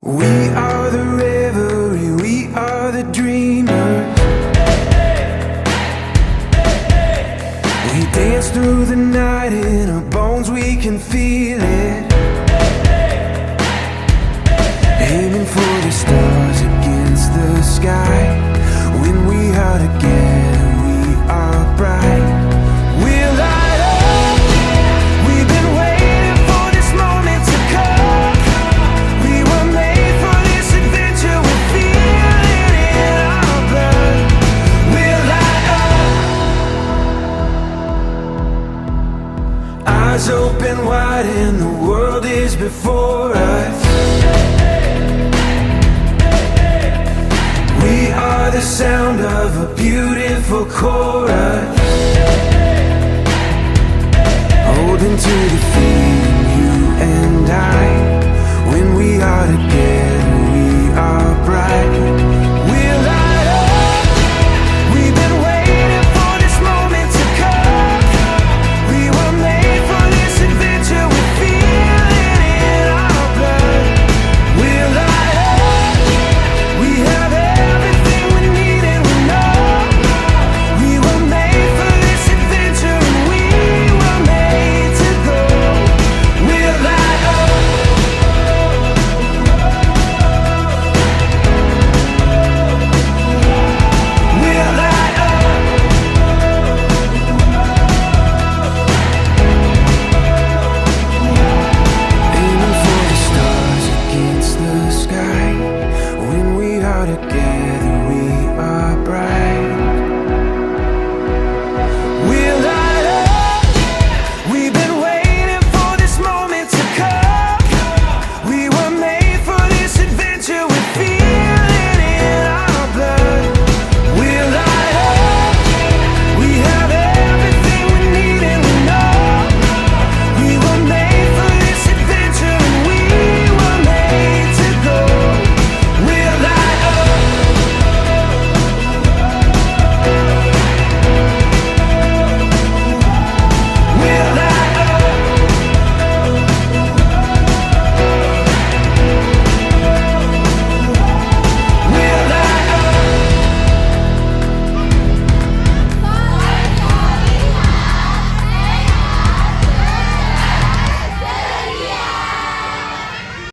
We are the reverie, we are the dreamers. We dance through the night, in our bones we can feel it. Aiming for the stars against the sky. When we are together, we are bright. We'll light up. We've been waiting for this moment to come. We were made for this adventure. We feel it in our blood. We'll light up. Eyes open wide and the world is before us. We are the sound of a beautiful chorus. Holding to the feeling, you and I. When we are together, we are bright. We'll light up. We've been waiting for this moment to come. We were made for this adventure. We feel it in our blood. We'll light up. We have everything we need and we know. We were made for this adventure and we were made to go. We'll light up. We'll light up. Aiming for the stars against the sky. When we are together,